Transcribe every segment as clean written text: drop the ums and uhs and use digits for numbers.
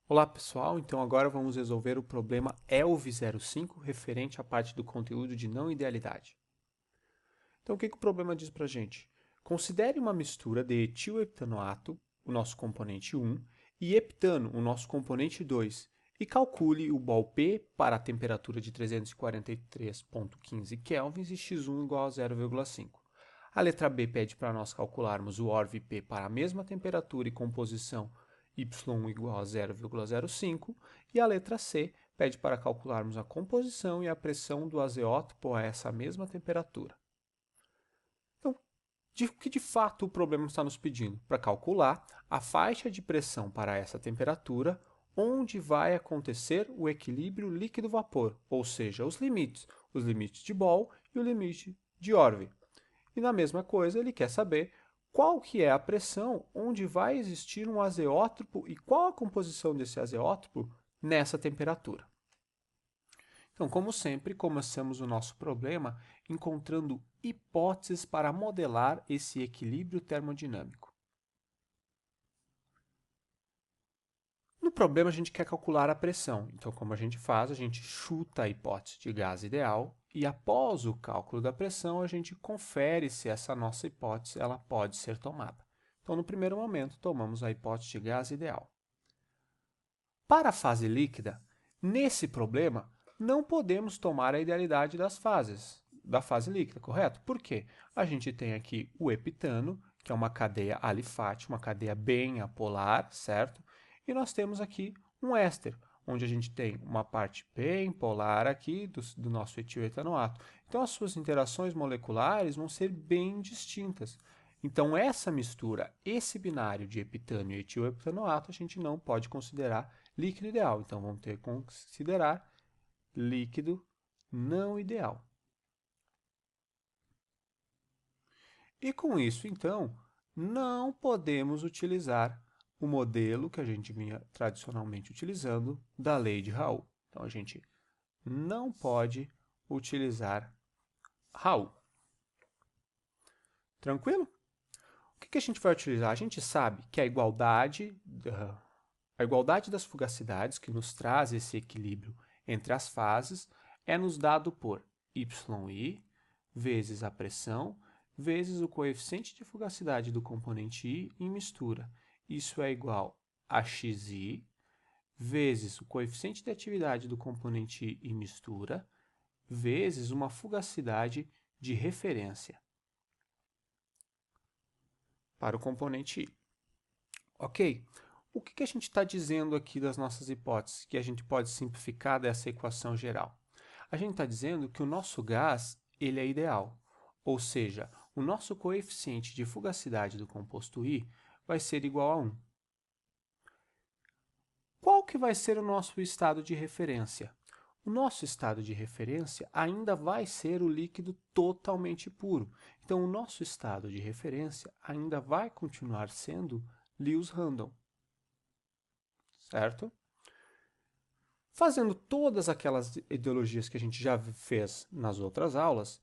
Olá pessoal, então agora vamos resolver o problema ELV05 referente à parte do conteúdo de não idealidade. Então o que o problema diz para a gente? Considere uma mistura de etilo-heptanoato, o nosso componente 1, e heptano, o nosso componente 2, e calcule o mol P para a temperatura de 343,15 kelvins e x1 igual a 0,5. A letra B pede para nós calcularmos o ORV-P para a mesma temperatura e composição y igual a 0,05 e a letra C pede para calcularmos a composição e a pressão do azeótopo a essa mesma temperatura. Então, o que de fato o problema está nos pedindo? Para calcular a faixa de pressão para essa temperatura, onde vai acontecer o equilíbrio líquido-vapor, ou seja, os limites de Bohr e o limite de Orve. E na mesma coisa, ele quer saber qual que é a pressão onde vai existir um azeótropo e qual a composição desse azeótropo nessa temperatura. Então, como sempre, começamos o nosso problema encontrando hipóteses para modelar esse equilíbrio termodinâmico. No problema, a gente quer calcular a pressão. Então, como a gente faz? A gente chuta a hipótese de gás ideal e, após o cálculo da pressão, a gente confere se essa nossa hipótese ela pode ser tomada. Então, no primeiro momento, tomamos a hipótese de gás ideal. Para a fase líquida, nesse problema, não podemos tomar a idealidade da fase líquida, correto? Por quê? A gente tem aqui o heptano, que é uma cadeia alifática, uma cadeia bem apolar, certo? E nós temos aqui um éster, onde a gente tem uma parte bem polar aqui do nosso etioetanoato. Então, as suas interações moleculares vão ser bem distintas. Então, essa mistura, esse binário de heptano e etioheptanoato, a gente não pode considerar líquido ideal. Então, vamos ter que considerar líquido não ideal. E com isso, então, não podemos utilizar o modelo que a gente vinha tradicionalmente utilizando da lei de Raul. Então, a gente não pode utilizar Raul. Tranquilo? O que a gente vai utilizar? A gente sabe que a igualdade das fugacidades, que nos traz esse equilíbrio entre as fases, é nos dado por yi vezes a pressão vezes o coeficiente de fugacidade do componente i em mistura. Isso é igual a xi vezes o coeficiente de atividade do componente i em mistura vezes uma fugacidade de referência para o componente i. Ok? O que a gente está dizendo aqui das nossas hipóteses, que a gente pode simplificar dessa equação geral? A gente está dizendo que o nosso gás ele é ideal, ou seja, o nosso coeficiente de fugacidade do composto I vai ser igual a 1. Qual que vai ser o nosso estado de referência? O nosso estado de referência ainda vai ser o líquido totalmente puro. Então, o nosso estado de referência ainda vai continuar sendo Lewis-Randall, certo? Fazendo todas aquelas ideologias que a gente já fez nas outras aulas,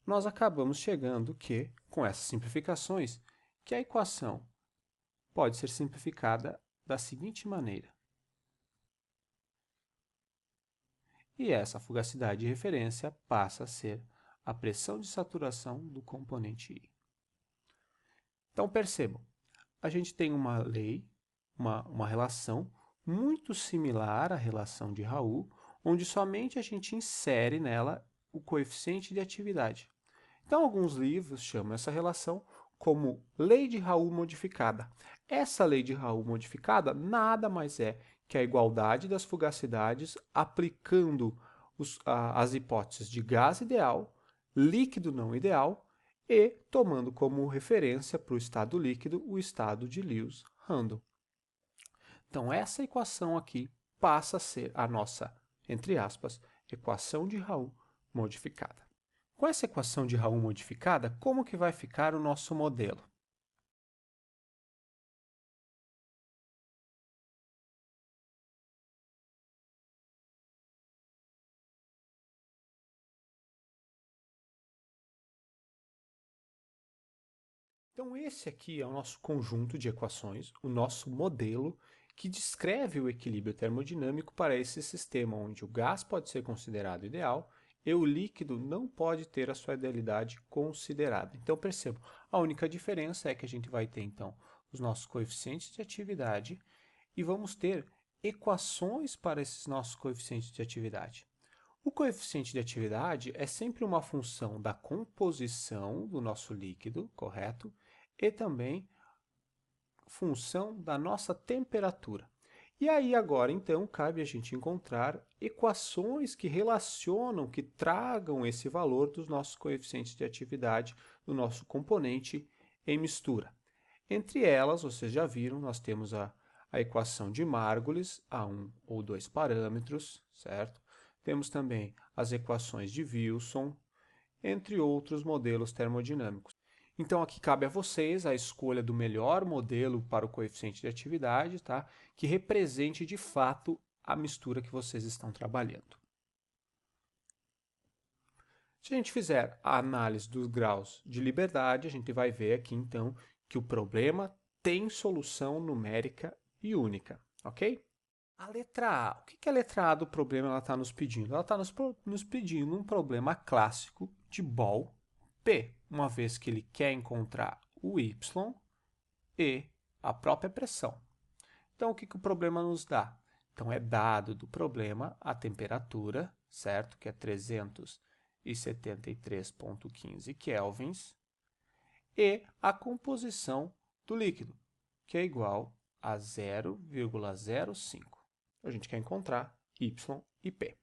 nós acabamos chegando que, com essas simplificações, que a equação pode ser simplificada da seguinte maneira. E essa fugacidade de referência passa a ser a pressão de saturação do componente I. Então, percebam, a gente tem uma lei, uma relação muito similar à relação de Raul, onde somente a gente insere nela o coeficiente de atividade. Então, alguns livros chamam essa relação como lei de Raul modificada. Essa lei de Raul modificada nada mais é que a igualdade das fugacidades aplicando as hipóteses de gás ideal, líquido não ideal e tomando como referência para o estado líquido o estado de Lewis-Randall. Então, essa equação aqui passa a ser a nossa, entre aspas, equação de Raul modificada. Com essa equação de Raul modificada, como que vai ficar o nosso modelo? Então, esse aqui é o nosso conjunto de equações, o nosso modelo, que descreve o equilíbrio termodinâmico para esse sistema, onde o gás pode ser considerado ideal e o líquido não pode ter a sua idealidade considerada. Então, percebam, a única diferença é que a gente vai ter, então, os nossos coeficientes de atividade e vamos ter equações para esses nossos coeficientes de atividade. O coeficiente de atividade é sempre uma função da composição do nosso líquido, correto? E também função da nossa temperatura. E aí agora, então, cabe a gente encontrar equações que relacionam, que tragam esse valor dos nossos coeficientes de atividade do nosso componente em mistura. Entre elas, vocês já viram, nós temos a equação de Margulis, a 1 ou 2 parâmetros, certo? Temos também as equações de Wilson, entre outros modelos termodinâmicos. Então, aqui cabe a vocês a escolha do melhor modelo para o coeficiente de atividade, tá? Que represente de fato a mistura que vocês estão trabalhando. Se a gente fizer a análise dos graus de liberdade, a gente vai ver aqui então que o problema tem solução numérica e única, ok? A letra A, o que a letra A do problema está nos pedindo? Ela está nos pedindo um problema clássico de bol P, uma vez que ele quer encontrar o Y e a própria pressão. Então, o que o problema nos dá? Então, é dado do problema a temperatura, certo? Que é 373,15 kelvins, e a composição do líquido, que é igual a 0,05. A gente quer encontrar Y e P.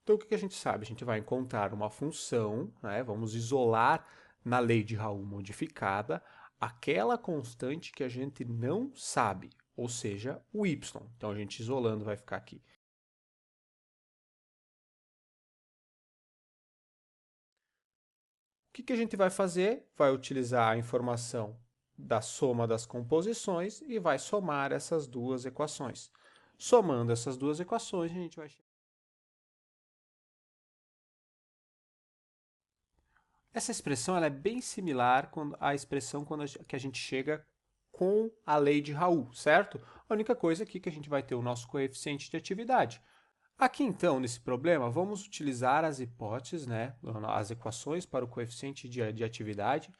Então, o que a gente sabe? A gente vai encontrar uma função, né? Vamos isolar na lei de Raoult modificada aquela constante que a gente não sabe, ou seja, o y. Então, a gente isolando vai ficar aqui. O que a gente vai fazer? Vai utilizar a informação da soma das composições e vai somar essas duas equações. Somando essas duas equações, a gente vai... Essa expressão ela é bem similar à expressão que a gente chega com a lei de Raoult, certo? A única coisa aqui é que a gente vai ter o nosso coeficiente de atividade. Aqui, então, nesse problema, vamos utilizar as hipóteses, né, as equações para o coeficiente de atividade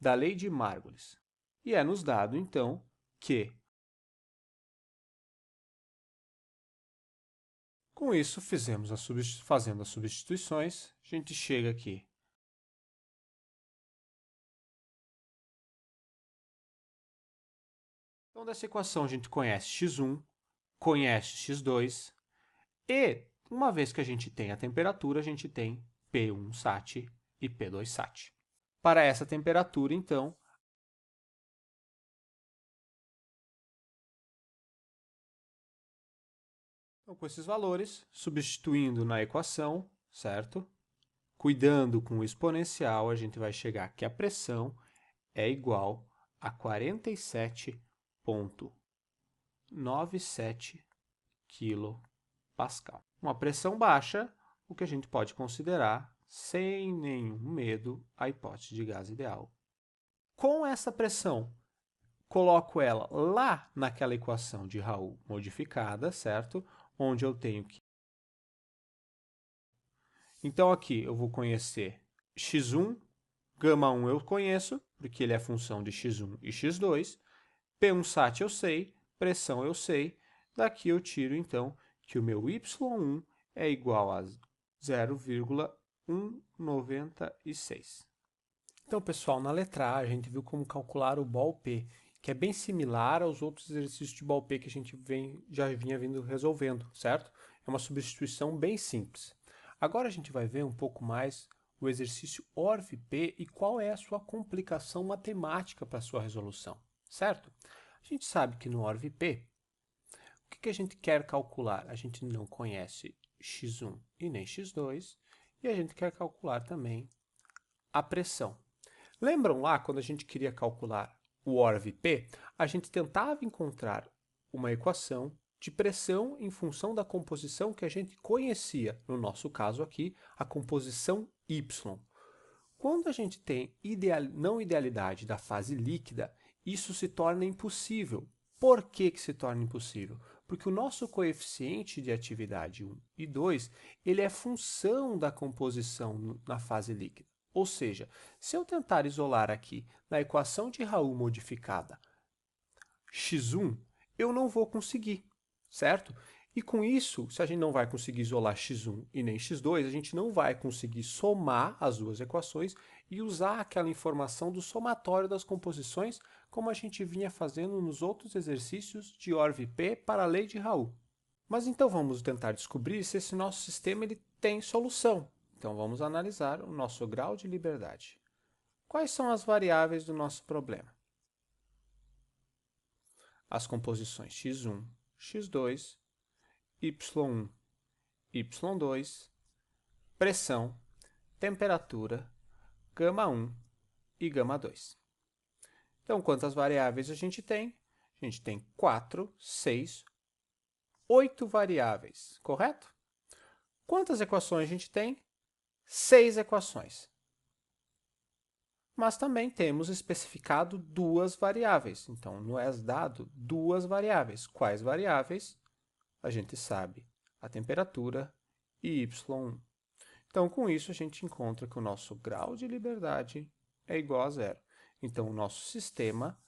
da lei de Margulis. E é nos dado, então, que, com isso, fazendo as substituições, a gente chega aqui. Então, dessa equação, a gente conhece x1, conhece x2, e, uma vez que a gente tem a temperatura, a gente tem P1 sat e P2 sat. Para essa temperatura, então, com esses valores, substituindo na equação, certo? Cuidando com o exponencial, a gente vai chegar que a pressão é igual a 47,97 kPa. Uma pressão baixa, o que a gente pode considerar, sem nenhum medo, a hipótese de gás ideal. Com essa pressão, coloco ela lá naquela equação de Raoult modificada, certo? Onde eu tenho que... Então, aqui eu vou conhecer x1, γ1 eu conheço, porque ele é função de x1 e x2. P1 sat eu sei, pressão eu sei. Daqui eu tiro, então, que o meu y1 é igual a 0,196. Então, pessoal, na letra A, a gente viu como calcular o bol P, que é bem similar aos outros exercícios de bol P que a gente já vinha vindo resolvendo, certo? É uma substituição bem simples. Agora a gente vai ver um pouco mais o exercício ORV-P e qual é a sua complicação matemática para a sua resolução, certo? A gente sabe que no ORV-P, o que a gente quer calcular? A gente não conhece x1 e nem x2, e a gente quer calcular também a pressão. Lembram lá, quando a gente queria calcular o ORV-P, a gente tentava encontrar uma equação de pressão em função da composição que a gente conhecia, no nosso caso aqui, a composição Y. Quando a gente tem não idealidade da fase líquida, isso se torna impossível. Por que que se torna impossível? Porque o nosso coeficiente de atividade 1 e 2, ele é função da composição na fase líquida. Ou seja, se eu tentar isolar aqui na equação de Raoult modificada x1, eu não vou conseguir, certo? E com isso, se a gente não vai conseguir isolar x1 e nem x2, a gente não vai conseguir somar as duas equações e usar aquela informação do somatório das composições, como a gente vinha fazendo nos outros exercícios de ORV-P para a lei de Raoult. Mas então vamos tentar descobrir se esse nosso sistema ele tem solução. Então vamos analisar o nosso grau de liberdade. Quais são as variáveis do nosso problema? As composições x1, x2, y1, y2, pressão, temperatura, γ1 e γ2. Então, quantas variáveis a gente tem? A gente tem 4, 6, 8 variáveis, correto? Quantas equações a gente tem? 6 equações. Mas também temos especificado duas variáveis. Então, nos é dado duas variáveis. Quais variáveis? A gente sabe a temperatura e y1. Então, com isso, a gente encontra que o nosso grau de liberdade é igual a zero. Então, o nosso sistema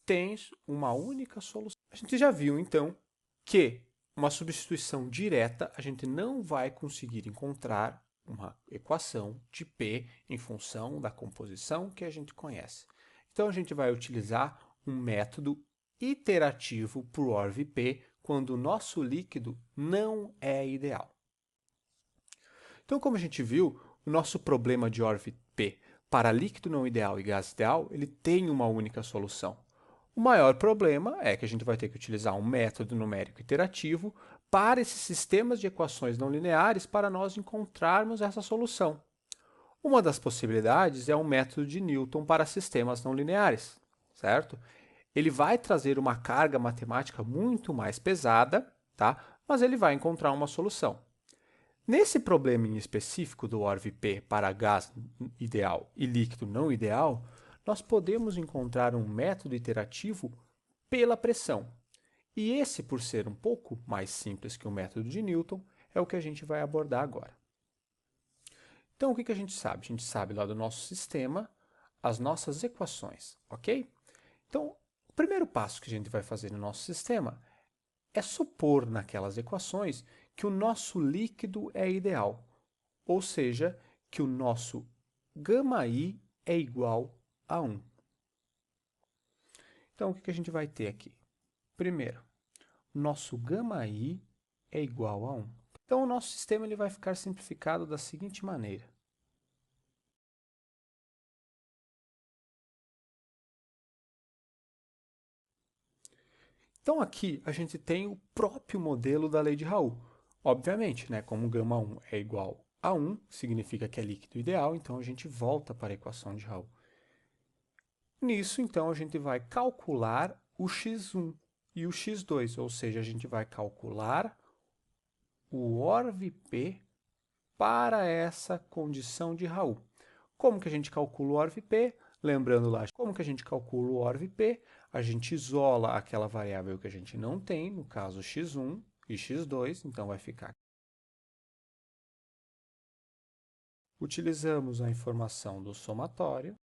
tem uma única solução. A gente já viu, então, que uma substituição direta, a gente não vai conseguir encontrar uma equação de P em função da composição que a gente conhece. Então, a gente vai utilizar um método iterativo para o ORV-P quando o nosso líquido não é ideal. Então, como a gente viu, o nosso problema de ORV-P para líquido não ideal e gás ideal, ele tem uma única solução. O maior problema é que a gente vai ter que utilizar um método numérico iterativo para esses sistemas de equações não lineares para nós encontrarmos essa solução. Uma das possibilidades é o método de Newton para sistemas não lineares, certo? Ele vai trazer uma carga matemática muito mais pesada, tá? Mas ele vai encontrar uma solução. Nesse problema em específico do ORV-P para gás ideal e líquido não ideal, nós podemos encontrar um método iterativo pela pressão. E esse, por ser um pouco mais simples que o método de Newton, é o que a gente vai abordar agora. Então, o que a gente sabe? A gente sabe lá do nosso sistema as nossas equações, ok? Então, o primeiro passo que a gente vai fazer no nosso sistema é supor naquelas equações que o nosso líquido é ideal, ou seja, que o nosso γi é igual a 1. Então, o que a gente vai ter aqui? Primeiro, nosso γi é igual a 1. Então, o nosso sistema ele vai ficar simplificado da seguinte maneira. Então, aqui a gente tem o próprio modelo da lei de Raoult. Obviamente, né, como γ1 é igual a 1, significa que é líquido ideal, então a gente volta para a equação de Raoult. Nisso, então, a gente vai calcular o x1 e o x2, ou seja, a gente vai calcular o ORV-P para essa condição de Raoult. Como que a gente calcula o ORV-P? Lembrando lá, como que a gente calcula o ORV-P? A gente isola aquela variável que a gente não tem, no caso x1 e x2, então vai ficar. Utilizamos a informação do somatório.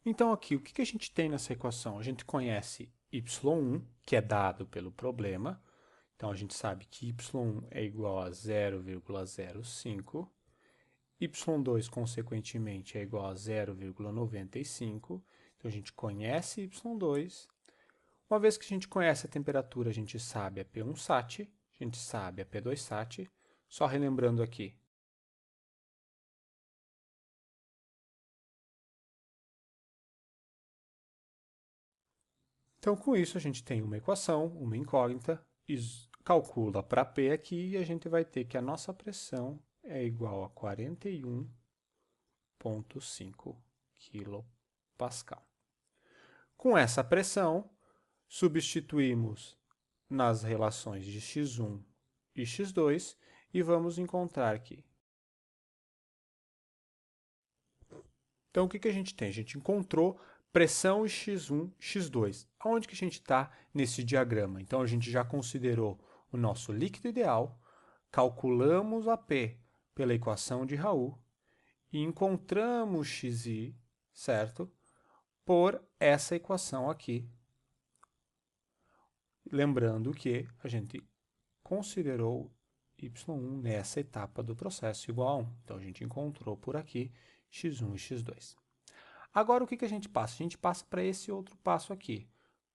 Então, aqui, o que a gente tem nessa equação? A gente conhece y1, que é dado pelo problema. Então, a gente sabe que y1 é igual a 0,05. Y2, consequentemente, é igual a 0,95. Então, a gente conhece y2. Uma vez que a gente conhece a temperatura, a gente sabe a P1 sat, a gente sabe a P2 sat. Só relembrando aqui, então, com isso, a gente tem uma equação, uma incógnita, e calcula para P aqui e a gente vai ter que a nossa pressão é igual a 41,5 kPa. Com essa pressão, substituímos nas relações de x1 e x2 e vamos encontrar aqui. Então, o que a gente tem? A gente encontrou pressão x1, x2. Aonde que a gente está nesse diagrama? Então, a gente já considerou o nosso líquido ideal, calculamos a P pela equação de Raoult e encontramos xi, certo? Por essa equação aqui. Lembrando que a gente considerou y1 nessa etapa do processo igual a 1. Então, a gente encontrou por aqui x1 e x2. Agora, o que a gente passa? A gente passa para esse outro passo aqui.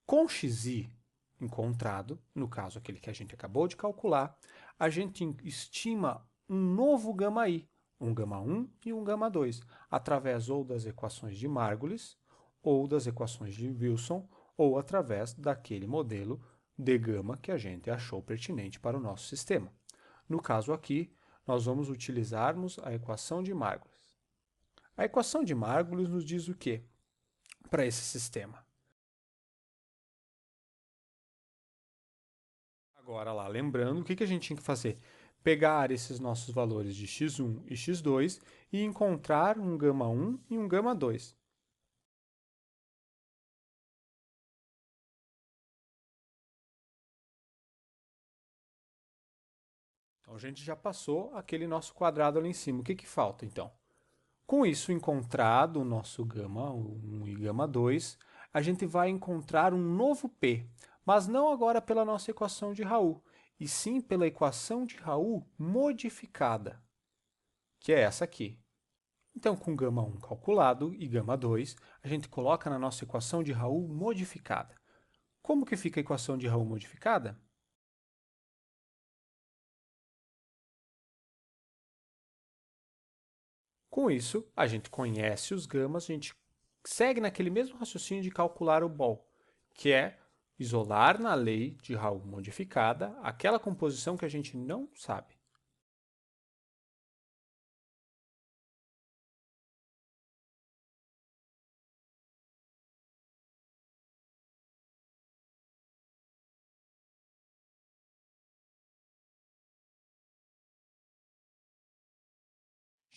Com xi encontrado, no caso aquele que a gente acabou de calcular, a gente estima um novo γi, um γ1 e um γ2, através ou das equações de Margulis, ou das equações de Wilson, ou através daquele modelo de gama que a gente achou pertinente para o nosso sistema. No caso aqui, nós vamos utilizarmos a equação de Margulis. A equação de Margulis nos diz o quê para esse sistema? Agora lá, lembrando, o que a gente tinha que fazer? Pegar esses nossos valores de x1 e x2 e encontrar um γ1 e um γ2. Então, a gente já passou aquele nosso quadrado ali em cima. O que falta, então? Com isso encontrado, o nosso γ1 e γ2, a gente vai encontrar um novo P, mas não agora pela nossa equação de Raoult, e sim pela equação de Raoult modificada, que é essa aqui. Então, com γ1 calculado e γ2, a gente coloca na nossa equação de Raoult modificada. Como que fica a equação de Raoult modificada? Com isso, a gente conhece os gamas, a gente segue naquele mesmo raciocínio de calcular o BOL, que é isolar na lei de Raoult modificada aquela composição que a gente não sabe.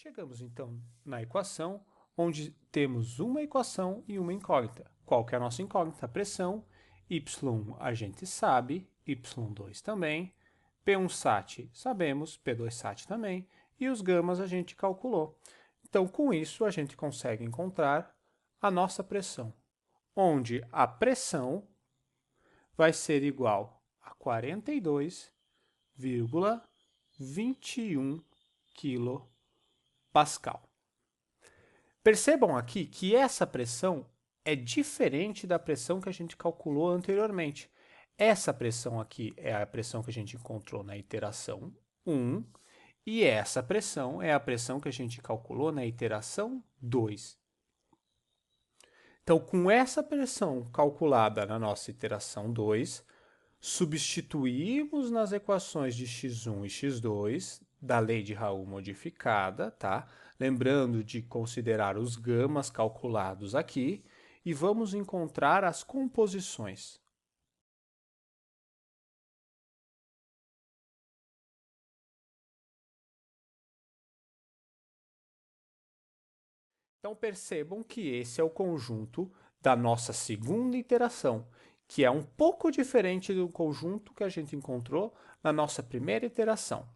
Chegamos então na equação, onde temos uma equação e uma incógnita. Qual que é a nossa incógnita? A pressão. Y1 a gente sabe, Y2 também. P1 sat sabemos, P2 sat também. E os gamas a gente calculou. Então, com isso, a gente consegue encontrar a nossa pressão, onde a pressão vai ser igual a 42,21 kPa. Percebam aqui que essa pressão é diferente da pressão que a gente calculou anteriormente. Essa pressão aqui é a pressão que a gente encontrou na iteração 1 e essa pressão é a pressão que a gente calculou na iteração 2. Então, com essa pressão calculada na nossa iteração 2, substituímos nas equações de x1 e x2 da lei de Raoult modificada, tá? Lembrando de considerar os gamas calculados aqui e vamos encontrar as composições. Então percebam que esse é o conjunto da nossa segunda iteração, que é um pouco diferente do conjunto que a gente encontrou na nossa primeira iteração.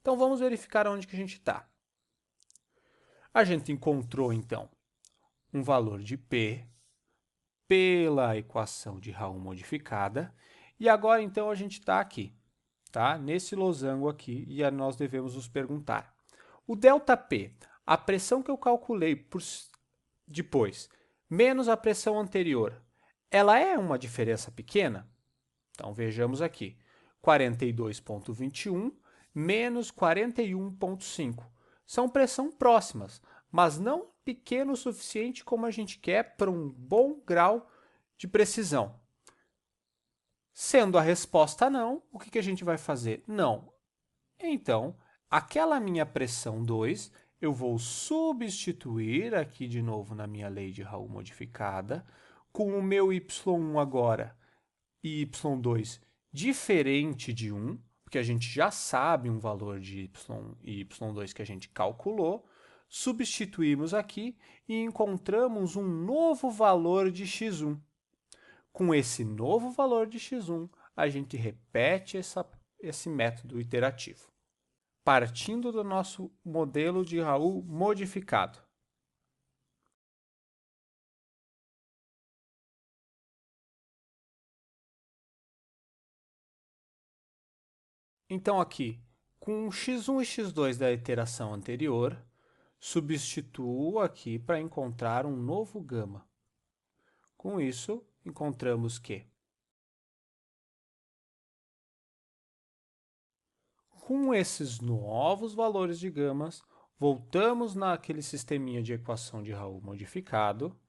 Então vamos verificar onde que a gente está. A gente encontrou, então, um valor de P pela equação de Raoult modificada, e agora, então, a gente está aqui, tá? Nesse losango aqui, e nós devemos nos perguntar. O ΔP, a pressão que eu calculei depois, menos a pressão anterior, ela é uma diferença pequena? Então, vejamos aqui, 42,21 menos 41,5. São pressão próximas, mas não pequeno o suficiente como a gente quer para um bom grau de precisão. Sendo a resposta não, o que a gente vai fazer? Não. Então, aquela minha pressão 2, eu vou substituir aqui de novo na minha lei de Raoult modificada, com o meu y1 agora e y2 diferente de 1, porque a gente já sabe um valor de y e y2 que a gente calculou, substituímos aqui e encontramos um novo valor de x1. Com esse novo valor de x1, a gente repete esse método iterativo, partindo do nosso modelo de Raul modificado. Então, aqui, com x1 e x2 da iteração anterior, substituo aqui para encontrar um novo gama. Com isso, encontramos que, com esses novos valores de gamas, voltamos naquele sisteminha de equação de Raul modificado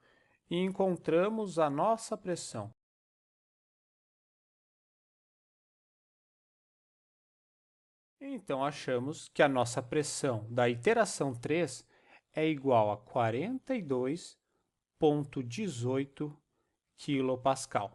e encontramos a nossa pressão. Então, achamos que a nossa pressão da iteração 3 é igual a 42,18 kPa,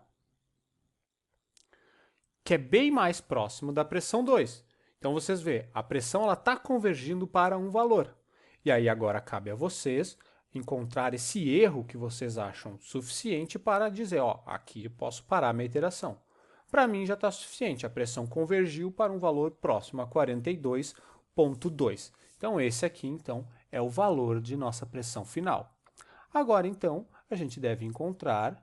que é bem mais próximo da pressão 2. Então, vocês veem, a pressão está convergindo para um valor. E aí, agora, cabe a vocês encontrar esse erro que vocês acham suficiente para dizer, ó, aqui eu posso parar minha iteração. Para mim, já está suficiente. A pressão convergiu para um valor próximo a 42,2. Então, esse aqui, então, é o valor de nossa pressão final. Agora, então, a gente deve encontrar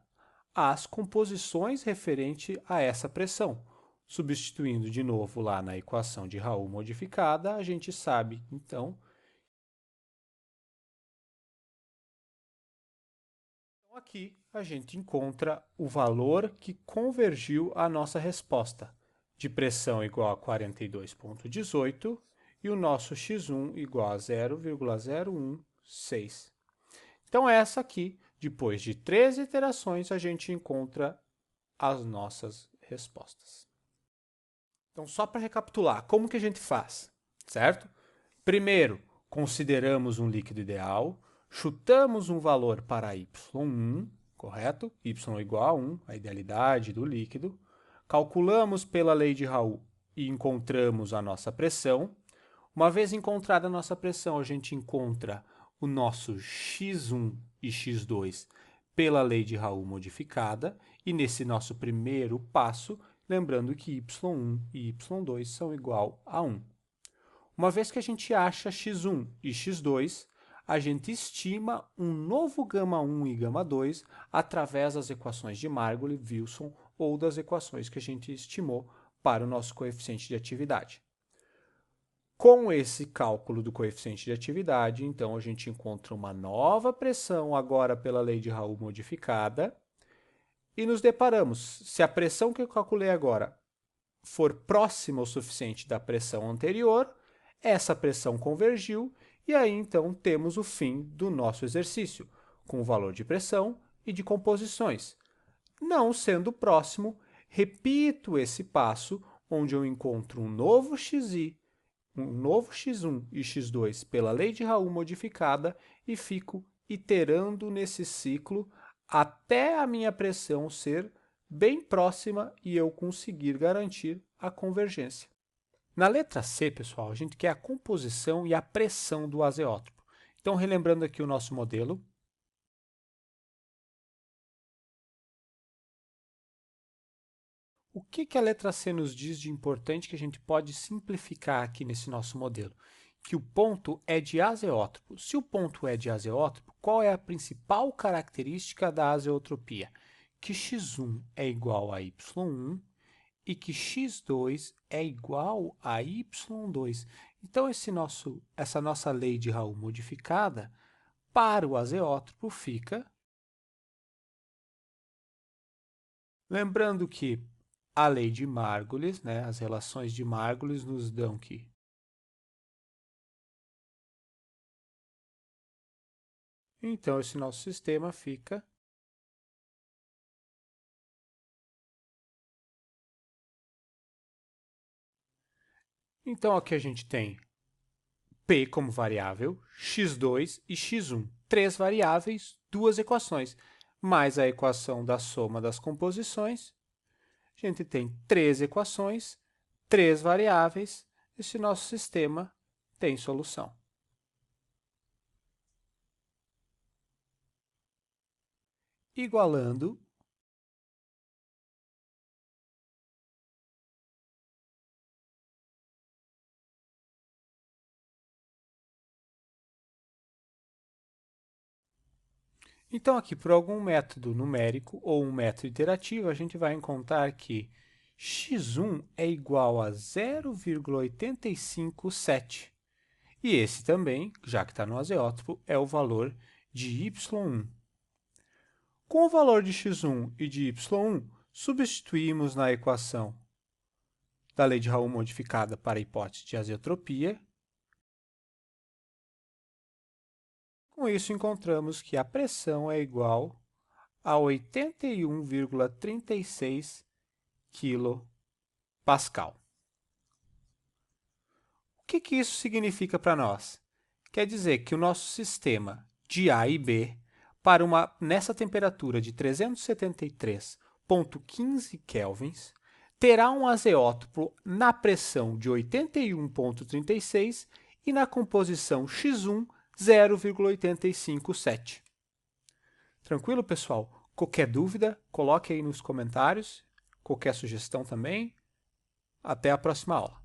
as composições referente a essa pressão. Substituindo de novo lá na equação de Raul modificada, a gente sabe, então, aqui a gente encontra o valor que convergiu a nossa resposta, de pressão igual a 42,18 e o nosso x1 igual a 0,016. Então, essa aqui, depois de 3 iterações, a gente encontra as nossas respostas. Então, só para recapitular, como que a gente faz, certo? Primeiro, consideramos um líquido ideal, chutamos um valor para y1, correto? Y igual a 1, a idealidade do líquido. Calculamos pela lei de Raul e encontramos a nossa pressão. Uma vez encontrada a nossa pressão, a gente encontra o nosso x1 e x2 pela lei de Raul modificada. E nesse nosso primeiro passo, lembrando que y1 e y2 são igual a 1. Uma vez que a gente acha x1 e x2, a gente estima um novo γ1 e γ2 através das equações de Margolin, Wilson ou das equações que a gente estimou para o nosso coeficiente de atividade. Com esse cálculo do coeficiente de atividade, então, a gente encontra uma nova pressão, agora pela lei de Raul modificada, e nos deparamos, se a pressão que eu calculei agora for próxima o suficiente da pressão anterior, essa pressão convergiu, e aí, então, temos o fim do nosso exercício, com o valor de pressão e de composições. Não sendo próximo, repito esse passo, onde eu encontro um novo xi, um novo x1 e x2 pela lei de Raul modificada e fico iterando nesse ciclo até a minha pressão ser bem próxima e eu conseguir garantir a convergência. Na letra C, pessoal, a gente quer a composição e a pressão do azeótropo. Então, relembrando aqui o nosso modelo. O que a letra C nos diz de importante que a gente pode simplificar aqui nesse nosso modelo? Que o ponto é de azeótropo. Se o ponto é de azeótropo, qual é a principal característica da azeotropia? Que x1 é igual a y1 e que x2 é igual a y2. Então, essa nossa lei de Raul modificada, para o azeótropo, fica... Lembrando que a lei de Margulis, né, as relações de Margulis nos dão que então esse nosso sistema fica então aqui a gente tem P como variável, x2 e x1, 3 variáveis, 2 equações, mais a equação da soma das composições. A gente tem 3 equações, 3 variáveis, esse nosso sistema tem solução. Igualando, então, aqui, por algum método numérico ou um método iterativo, a gente vai encontrar que x1 é igual a 0,857. E esse também, já que está no azeótropo, é o valor de y1. Com o valor de x1 e de y1, substituímos na equação da lei de Raoult modificada para a hipótese de azeotropia. Com isso, encontramos que a pressão é igual a 81,36 kPa. O que isso significa para nós? Quer dizer que o nosso sistema de A e B, nessa temperatura de 373,15 kelvins, terá um azeótopo na pressão de 81,36 e na composição X1, 0,857. Tranquilo, pessoal? Qualquer dúvida, coloque aí nos comentários. Qualquer sugestão também. Até a próxima aula.